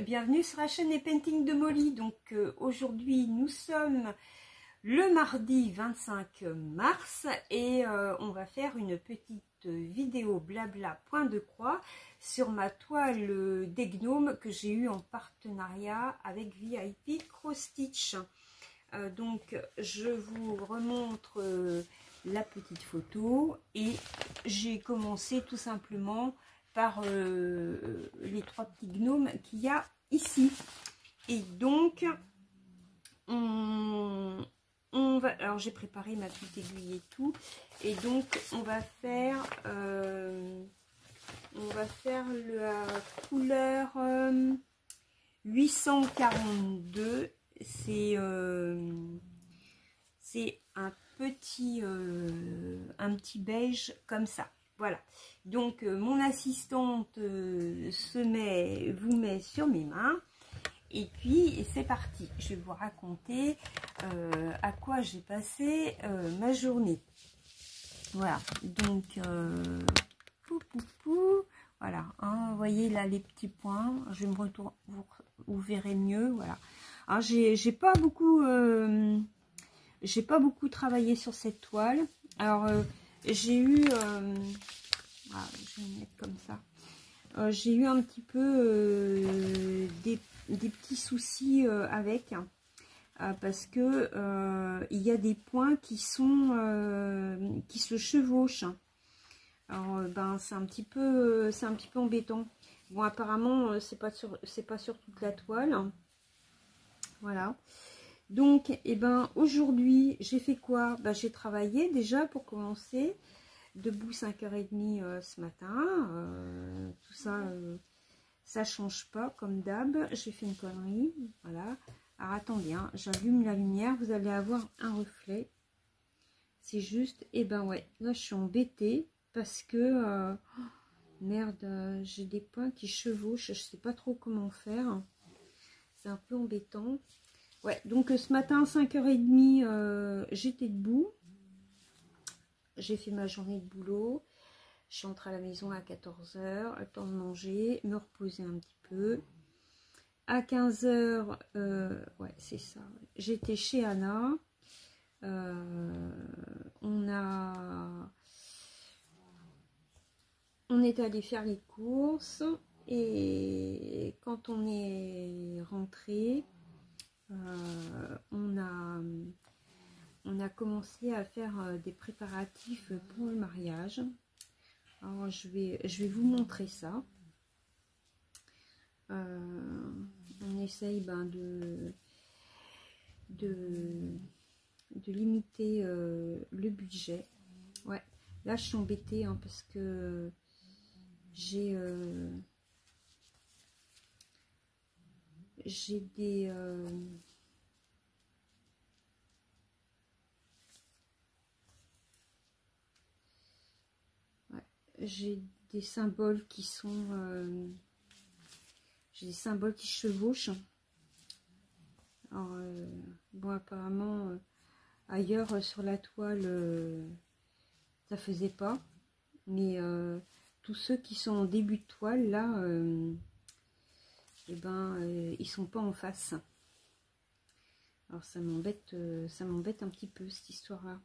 bienvenue sur la chaîne Painting de Molly. Donc aujourd'hui nous sommes le mardi 25 mars et on va faire une petite vidéo blabla point de croix sur ma toile des gnomes que j'ai eu en partenariat avec VIP Cross Stitch. Donc je vous remontre la petite photo et j'ai commencé tout simplement par les trois petits gnomes qu'il y a ici. Et donc on va, alors j'ai préparé ma petite aiguille et tout, et donc on va faire la couleur 842. C'est un petit beige comme ça. Voilà, donc mon assistante vous met sur mes mains et puis c'est parti. Je vais vous raconter à quoi j'ai passé ma journée. Voilà, donc voilà, hein, vous voyez là les petits points. Je vais me retourner, vous verrez mieux. Voilà, alors j'ai pas beaucoup travaillé sur cette toile. Alors j'ai eu voilà, je vais me mettre comme ça. J'ai eu un petit peu des petits soucis avec, parce que il y a des points qui sont qui se chevauchent. Alors ben c'est un petit peu embêtant. Bon, apparemment c'est pas sur toute la toile. Voilà. Donc et ben aujourd'hui j'ai fait quoi? Ben, j'ai travaillé déjà pour commencer. Debout 5h30 ce matin, tout ça, ça change pas comme d'hab. J'ai fait une connerie, voilà. Alors attendez, hein, j'allume la lumière, vous allez avoir un reflet. C'est juste, et ben ouais, là je suis embêtée parce que merde, j'ai des points qui chevauchent, je sais pas trop comment faire. C'est un peu embêtant. Ouais, donc ce matin 5h30, j'étais debout. J'ai fait ma journée de boulot, je suis rentrée à la maison à 14h, le temps de manger, me reposer un petit peu. À 15h, ouais c'est ça, j'étais chez Anna, on est allé faire les courses et quand on est rentré, on a commencé à faire des préparatifs pour le mariage. Alors je vais vous montrer ça. On essaye de limiter le budget. Ouais, là je suis embêtée hein, parce que j'ai des j'ai des symboles qui sont j'ai des symboles qui chevauchent. Alors bon, apparemment ailleurs sur la toile ça faisait pas, mais tous ceux qui sont en début de toile là et ben ils sont pas en face. Alors ça m'embête un petit peu cette histoire là.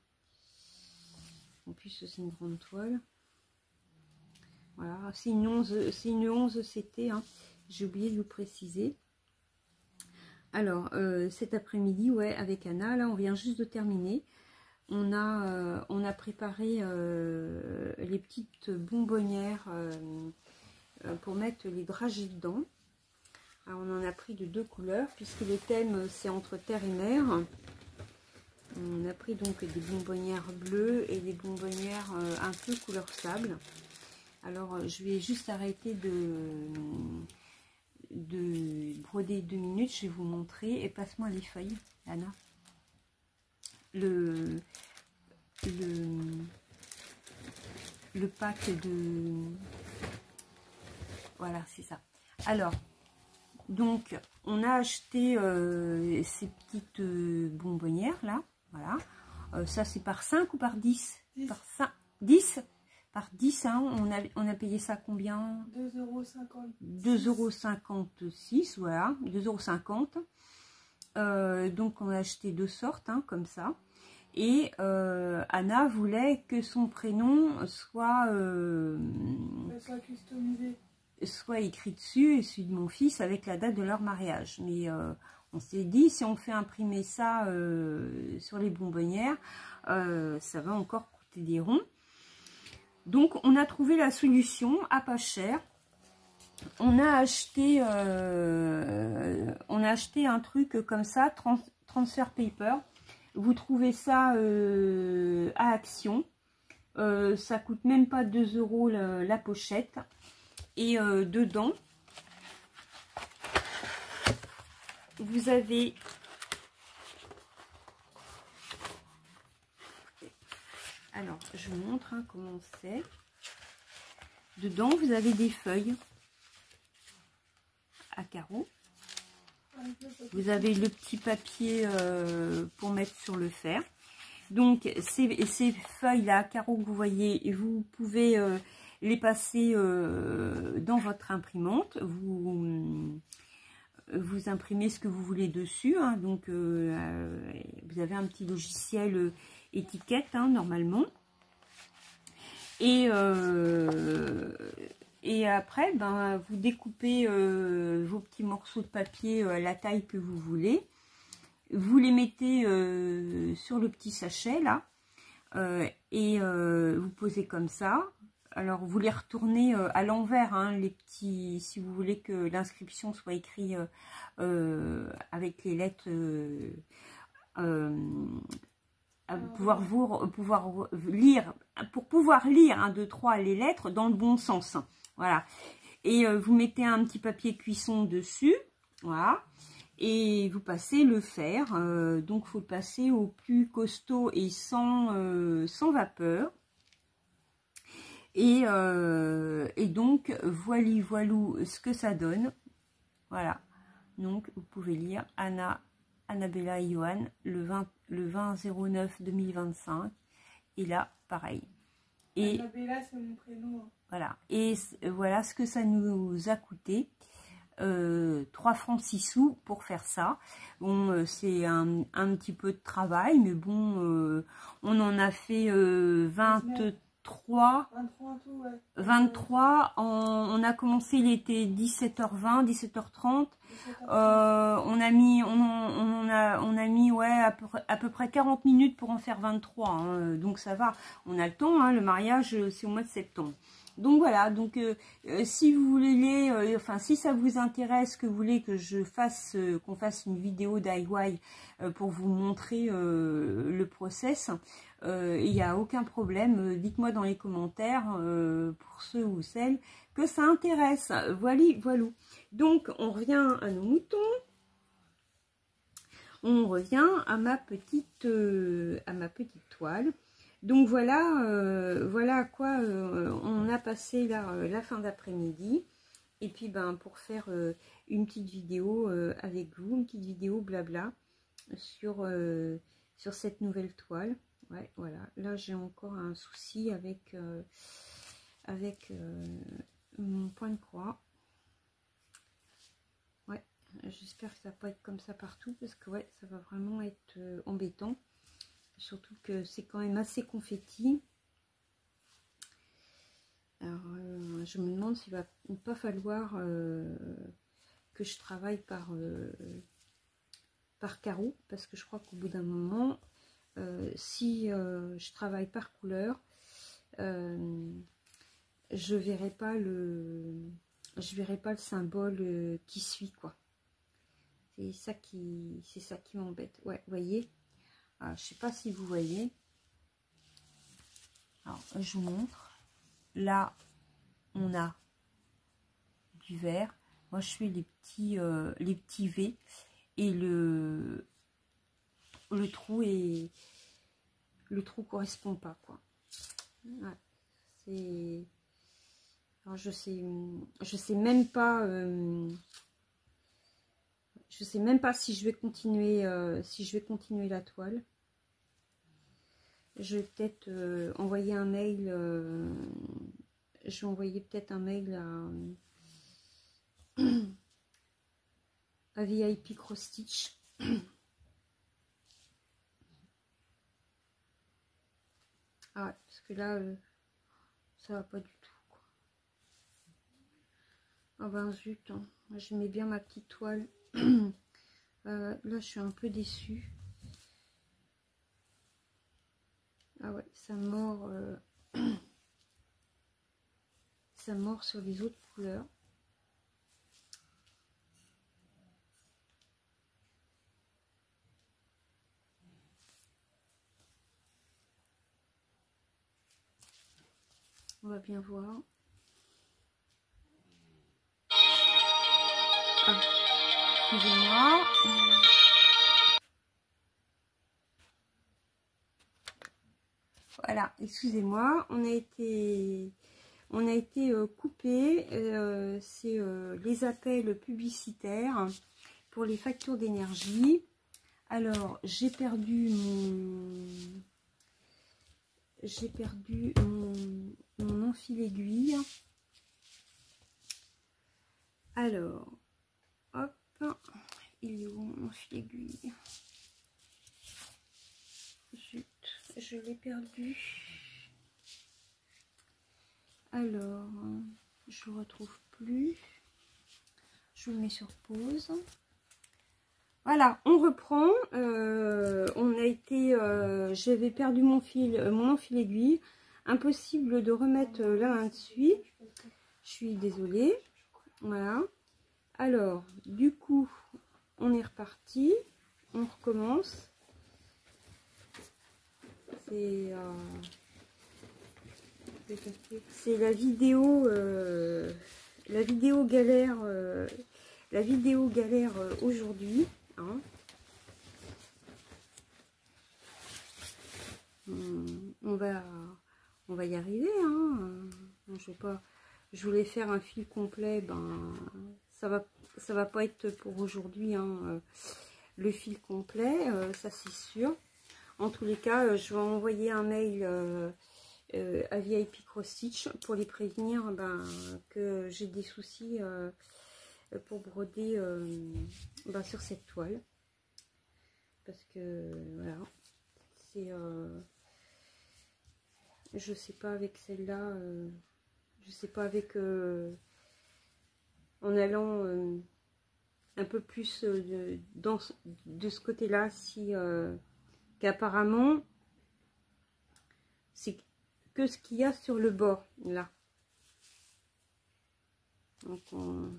En plus c'est une grande toile. Voilà, c'est une 11 CT, hein. J'ai oublié de vous préciser. Alors, cet après-midi, ouais, avec Anna, là, on vient juste de terminer. On a préparé les petites bonbonnières pour mettre les dragées dedans. Alors, on en a pris de deux couleurs, puisque le thème, c'est entre terre et mer. On a pris donc des bonbonnières bleues et des bonbonnières un peu couleur sable. Alors, je vais juste arrêter de broder 2 minutes. Je vais vous montrer. Et passe-moi les feuilles, Anna. Le pack de... Voilà, c'est ça. Alors, donc, on a acheté ces petites bonbonnières, là. Voilà. Ça, c'est par 5 ou par 10 ? Par 5, 10 ? par 10, hein. On a payé ça combien? 2,50 €. 2,56 €, voilà, 2,50 €. Donc on a acheté 2 sortes, hein, comme ça. Et Anna voulait que son prénom soit customisé. Soit écrit dessus, et celui de mon fils avec la date de leur mariage. Mais on s'est dit, si on fait imprimer ça sur les bonbonnières, ça va encore coûter des ronds. Donc on a trouvé la solution à pas cher. On a acheté un truc comme ça, transfer paper. Vous trouvez ça à Action. Ça coûte même pas 2 € la pochette. Et dedans, vous avez alors je vous montre, hein, comment c'est. Dedans, vous avez des feuilles à carreaux. Vous avez le petit papier pour mettre sur le fer. Donc ces feuilles là à carreaux que vous voyez, vous pouvez les passer dans votre imprimante. Vous imprimez ce que vous voulez dessus, hein. Donc vous avez un petit logiciel étiquette, hein, normalement. Et après, ben, vous découpez vos petits morceaux de papier à la taille que vous voulez. Vous les mettez sur le petit sachet là. Et vous posez comme ça. Alors vous les retournez à l'envers, hein, les petits, si vous voulez que l'inscription soit écrite avec les lettres, pouvoir lire, pour pouvoir lire 1, 2, 3 les lettres dans le bon sens. Voilà. Et vous mettez un petit papier cuisson dessus, voilà. Et vous passez le fer, donc il faut le passer au plus costaud et sans vapeur. Et donc, voilou ce que ça donne. Voilà. Donc, vous pouvez lire Annabella et Johan, le 20/09/2025. Et là, pareil. Et Annabella, c'est mon prénom. Voilà. Et voilà ce que ça nous a coûté. 3 francs 6 sous pour faire ça. Bon, c'est un petit peu de travail, mais bon, on en a fait 23 en tout, ouais. 23. On a commencé, il était 17h20, 17h30. On a mis ouais, à peu près 40 minutes pour en faire 23, hein. Donc ça va, on a le temps, hein. Le mariage c'est au mois de septembre. Donc voilà, donc si vous voulez, enfin si ça vous intéresse, que vous voulez que je fasse, qu'on fasse une vidéo DIY pour vous montrer le process, il n'y a aucun problème. Dites-moi dans les commentaires pour ceux ou celles que ça intéresse. Voilà. Donc on revient à nos moutons. On revient à ma petite toile. Donc voilà, voilà à quoi on a passé là, la fin d'après-midi. Et puis ben pour faire une petite vidéo avec vous, une petite vidéo blabla sur cette nouvelle toile. Ouais, voilà. Là j'ai encore un souci avec mon point de croix. Ouais, j'espère que ça va pas être comme ça partout, parce que ouais, ça va vraiment être embêtant. Surtout que c'est quand même assez confetti. Alors, je me demande s'il va pas falloir que je travaille par carreau, parce que je crois qu'au bout d'un moment, si je travaille par couleur, je verrai pas le symbole qui suit, quoi. C'est ça qui m'embête. Ouais, vous voyez. Alors, je sais pas si vous voyez. Alors, je vous montre. Là, on a du vert. Moi, je fais les petits V, et le trou correspond pas, quoi. Ouais, c'est. Alors, je sais même pas. Je sais même pas si je vais continuer la toile. je vais peut-être envoyer un mail. Je vais envoyer peut-être un mail à VIP Cross Stitch. Ah ouais, parce que là, ça va pas du tout, quoi. Ah ben zut, hein. J'aimais bien ma petite toile. Là, je suis un peu déçue. Ah ouais, ça mord, ça mord sur les autres couleurs. On va bien voir. Ah, excusez-moi. Voilà, excusez-moi. On a été coupé. C'est les appels publicitaires pour les factures d'énergie. Alors, j'ai perdu mon enfil aiguille. Alors, hop, il est où mon enfil aiguille? Zut, je l'ai perdu. Alors, je le retrouve plus. Je le mets sur pause. Voilà, on reprend. On a été, j'avais perdu mon enfil aiguille. Impossible de remettre la main dessus. Je suis désolée. Voilà. Alors, du coup, on est reparti. On recommence. C'est la vidéo galère. La vidéo galère aujourd'hui. Hein. On va y arriver. Hein. Je voulais faire un fil complet. Ben, ça va pas être pour aujourd'hui. Hein. Le fil complet, ça c'est sûr. En tous les cas, je vais envoyer un mail à VIP Cross Stitch pour les prévenir que j'ai des soucis pour broder sur cette toile. Parce que voilà, c'est je sais pas avec celle-là, je sais pas avec en allant un peu plus de ce côté-là, si qu'apparemment c'est que ce qu'il y a sur le bord là. Donc on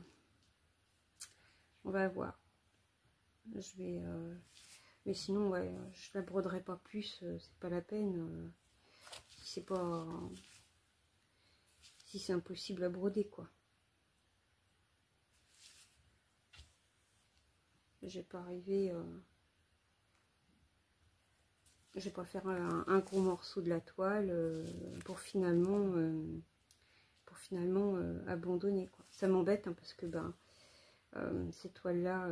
va voir. Je vais mais sinon ouais, je la broderai pas plus, c'est pas la peine. Si c'est impossible à broder, quoi. J'ai pas arrivé, je vais pas faire un gros morceau de la toile pour finalement abandonner, quoi. Ça m'embête, hein, parce que cette toile là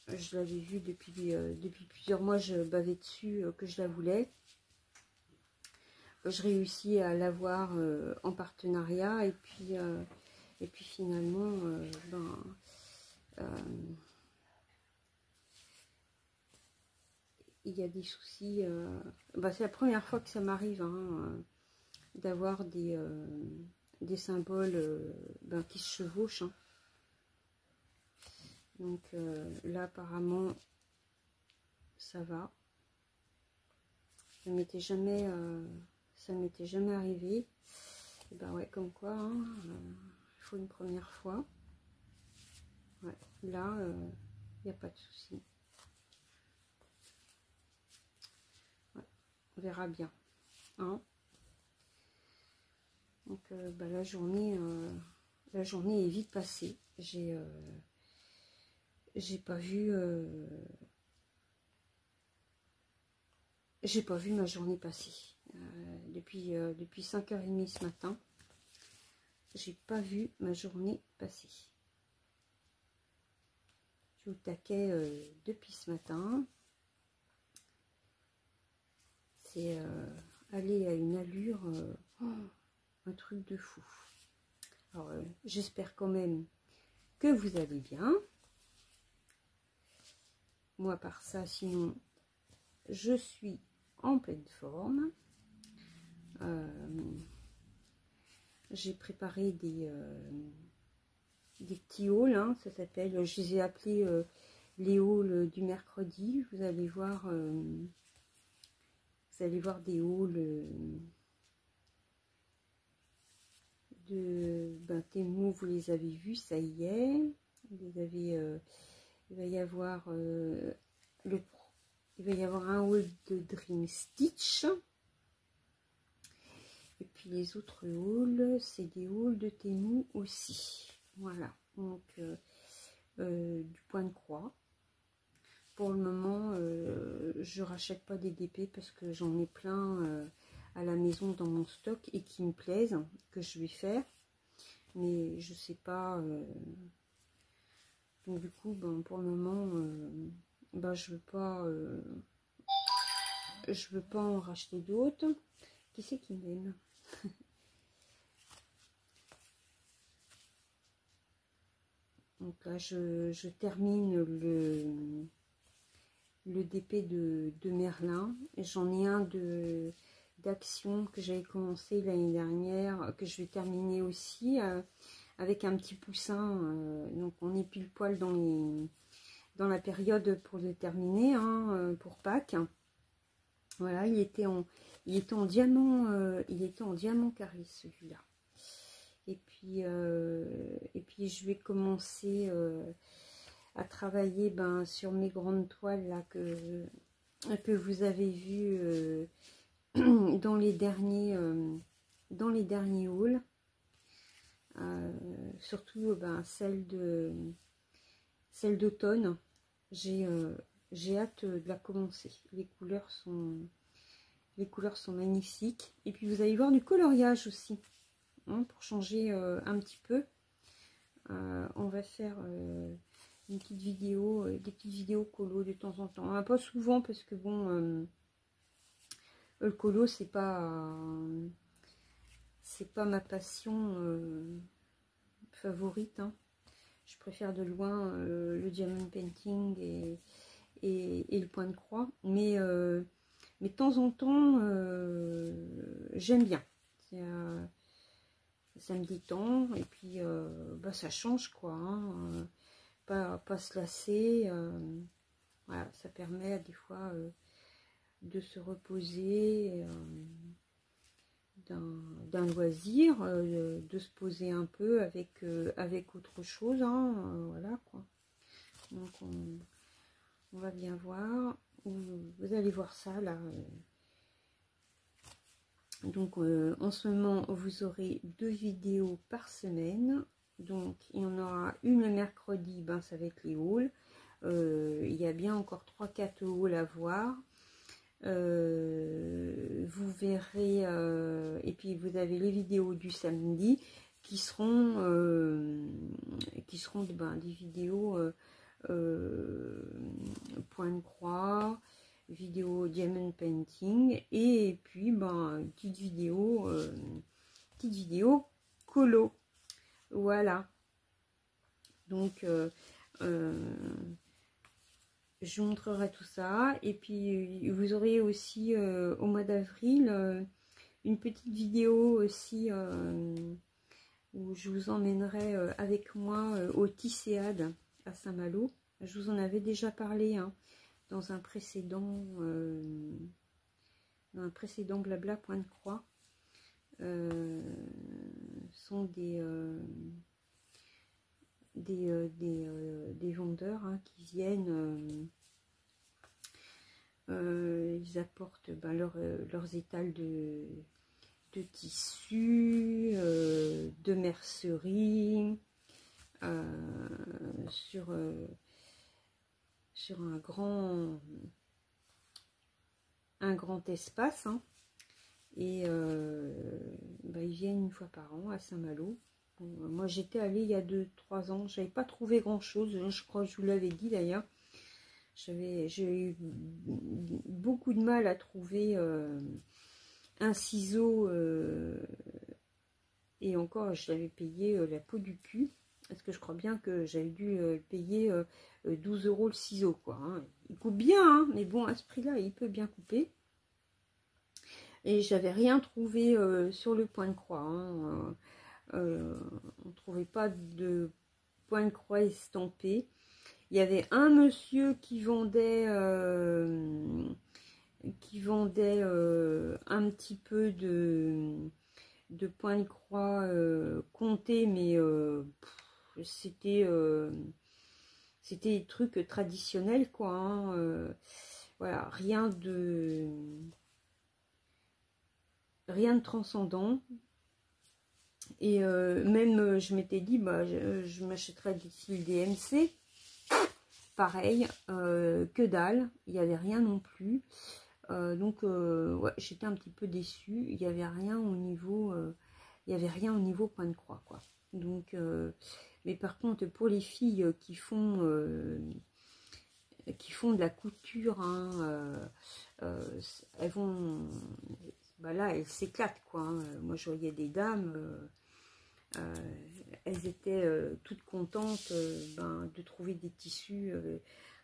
je l'avais vue depuis plusieurs mois, je bavais dessus que je la voulais. Je réussis à l'avoir en partenariat, et puis finalement il y a des soucis. C'est la première fois que ça m'arrive, hein, d'avoir des symboles qui se chevauchent. Hein. Donc là apparemment ça va. Ça m'était jamais arrivé. Et ben ouais, comme quoi, hein, il faut une première fois. Ouais, là il n'y a pas de souci. Ouais, on verra bien. Hein. Donc la journée est vite passée. J'ai pas vu ma journée passer. Depuis 5h30 ce matin, j'ai pas vu ma journée passer. Je suis au taquet depuis ce matin. c'est aller à une allure, un truc de fou. Alors, j'espère quand même que vous allez bien. Moi, par ça, sinon, je suis en pleine forme. J'ai préparé des petits hauls, hein, ça s'appelle, je les ai appelés les hauls du mercredi. Vous allez voir des hauls de Temu, vous les avez vus, ça y est. Vous les avez, il va y avoir un haul de Dream Stitch. Et puis les autres hauls, c'est des hauls de Temu aussi. Voilà, donc du point de croix. Pour le moment, je rachète pas des DP parce que j'en ai plein à la maison dans mon stock et qui me plaisent, que je vais faire. Mais je sais pas. Donc du coup, pour le moment, je veux pas en racheter d'autres. Qui c'est qui m'aime? Donc là, je termine le DP de Merlin. J'en ai un d'action que j'avais commencé l'année dernière, que je vais terminer aussi avec un petit poussin. Donc on est pile poil dans la période pour le terminer, hein, pour Pâques. Voilà, il était en diamant, carré celui-là. Et puis je vais commencer à travailler sur mes grandes toiles là que vous avez vues dans les derniers hauls, surtout celle d'automne. J'ai hâte de la commencer. Les couleurs sont magnifiques. Et puis vous allez voir du coloriage aussi, hein, pour changer un petit peu. On va faire une petite vidéo, des petites vidéos colo de temps en temps. Pas souvent parce que bon, le colo c'est pas ma passion favorite, hein. Je préfère de loin le diamond painting et le point de croix, mais de temps en temps j'aime bien. Ça me détend et puis ça change quoi, hein. Pas se lasser, voilà, ça permet des fois de se reposer d'un loisir, de se poser un peu avec autre chose, hein, voilà quoi. Donc on va bien voir, vous allez voir ça là. Donc en ce moment vous aurez 2 vidéos par semaine. Donc il y en aura une le mercredi, ça va être les hauls. Il y a bien encore 3-4 hauls à voir. Vous verrez, et puis vous avez les vidéos du samedi qui seront des vidéos point de croix, vidéo diamond painting, et puis une petite vidéo colo. Voilà, donc je vous montrerai tout ça. Et puis vous aurez aussi au mois d'avril une petite vidéo aussi où je vous emmènerai avec moi au Tisséade à Saint-Malo. Je vous en avais déjà parlé, hein, dans un précédent blabla point de croix. Sont des vendeurs, hein, qui viennent, ils apportent leurs étals de tissus, de mercerie, sur un grand espace, hein. Et ils viennent une fois par an à Saint-Malo. Bon, moi j'étais allée il y a 2-3 ans, j'avais pas trouvé grand chose, je crois que je vous l'avais dit d'ailleurs. J'ai eu beaucoup de mal à trouver un ciseau, et encore, je l'avais payé la peau du cul, parce que je crois bien que j'avais dû payer 12 € le ciseau, quoi. Hein. Il coupe bien, hein, mais bon, à ce prix-là, il peut bien couper. Et j'avais rien trouvé sur le point de croix. Hein. On ne trouvait pas de point de croix estampé. Il y avait un monsieur qui vendait un petit peu de point de croix compté, mais c'était des trucs traditionnels, quoi. Hein. Voilà, rien de transcendant. Et même je m'étais dit, bah, je m'achèterais des DMC. Pareil, que dalle, il n'y avait rien non plus. Donc ouais, j'étais un petit peu déçue. Il n'y avait rien au niveau point de croix, quoi. Donc mais par contre, pour les filles qui font de la couture, hein, elles vont, bah là, elles s'éclatent, quoi. Hein. Moi, je voyais des dames, elles étaient toutes contentes de trouver des tissus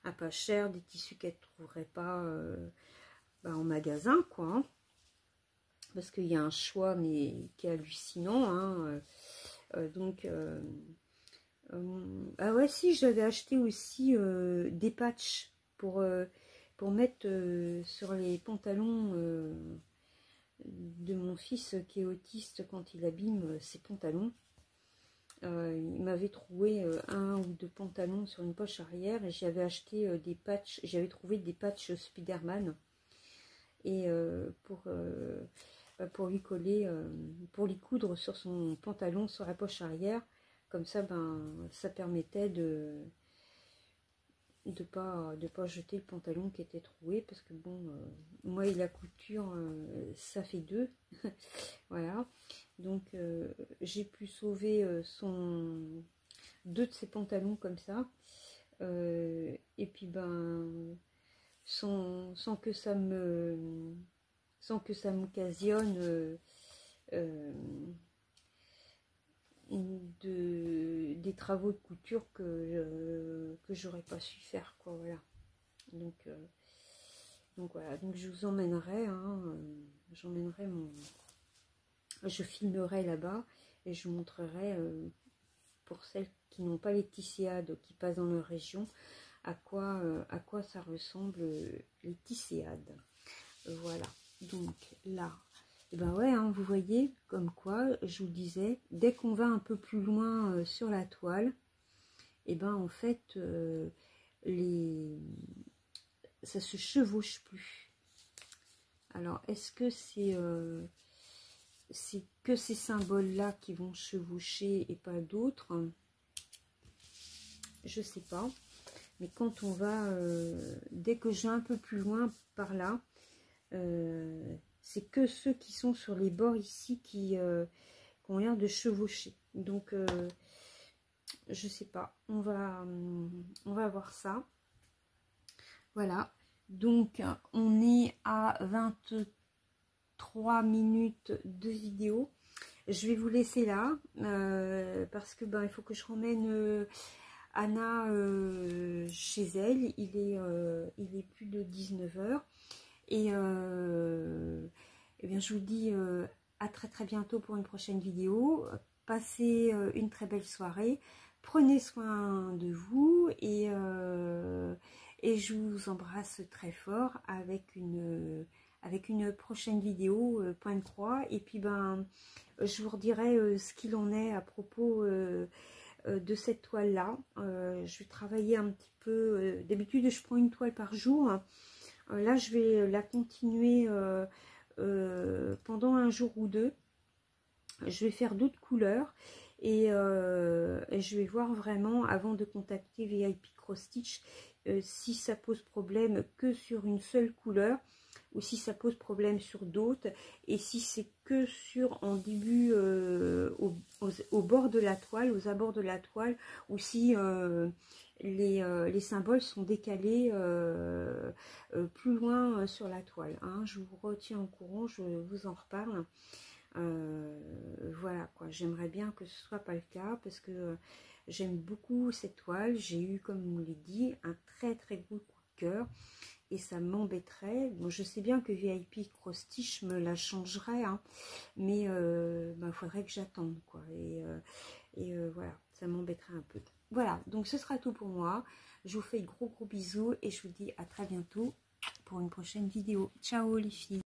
à pas cher, des tissus qu'elles ne trouveraient pas en magasin, quoi. Hein. Parce qu'il y a un choix, mais qui est hallucinant. Hein. Donc, ah ouais, si, j'avais acheté aussi des patchs pour mettre sur les pantalons de mon fils qui est autiste quand il abîme ses pantalons. Il m'avait trouvé un ou deux pantalons sur une poche arrière et j'avais acheté des patchs, j'avais trouvé des patchs Spiderman et pour lui coller, pour lui coudre sur son pantalon sur la poche arrière, comme ça ça permettait de pas jeter le pantalon qui était troué, parce que bon, moi et la couture ça fait deux. Voilà, donc j'ai pu sauver deux de ses pantalons comme ça, et puis sans que ça m'occasionne des travaux de couture que j'aurais pas su faire, quoi. Voilà, donc voilà, donc je vous emmènerai, hein, je filmerai là-bas et je vous montrerai pour celles qui n'ont pas les tisséades qui passent dans leur région à quoi ça ressemble les tisséades. Voilà, donc là, et ben ouais, hein, vous voyez, comme quoi, je vous disais, dès qu'on va un peu plus loin sur la toile, et ben en fait, ça se chevauche plus. Alors, est-ce que c'est que ces symboles-là qui vont chevaucher et pas d'autres? Je sais pas. Mais quand on va, dès que je vais un peu plus loin par là, c'est que ceux qui sont sur les bords ici qui ont l'air de chevaucher. Donc, je sais pas. On va voir ça. Voilà. Donc, on est à 23 minutes de vidéo. Je vais vous laisser là parce que il faut que je ramène Anna chez elle. Il est plus de 19 h. Et bien, je vous dis à très bientôt pour une prochaine vidéo. Passez une très belle soirée. Prenez soin de vous et je vous embrasse très fort avec une prochaine vidéo point de croix. Et puis je vous redirai ce qu'il en est à propos de cette toile là. Je vais travailler un petit peu. D'habitude je prends une toile par jour. Là je vais la continuer pendant un jour ou deux. Je vais faire d'autres couleurs et je vais voir vraiment, avant de contacter VIP Cross Stitch, si ça pose problème que sur une seule couleur, ou si ça pose problème sur d'autres, et si c'est que sur en début au bord de la toile, aux abords de la toile, ou si les symboles sont décalés plus loin sur la toile, hein. Je vous retiens au courant, je vous en reparle. Voilà quoi, j'aimerais bien que ce soit pas le cas, parce que j'aime beaucoup cette toile. J'ai eu, comme je vous l'ai dit, un très très gros coup de cœur, et ça m'embêterait. Bon, je sais bien que VIP Cross Stitch me la changerait, hein, mais faudrait que j'attende quoi, et voilà, ça m'embêterait un peu. Voilà, donc ce sera tout pour moi. Je vous fais de gros bisous, et je vous dis à très bientôt pour une prochaine vidéo. Ciao les filles.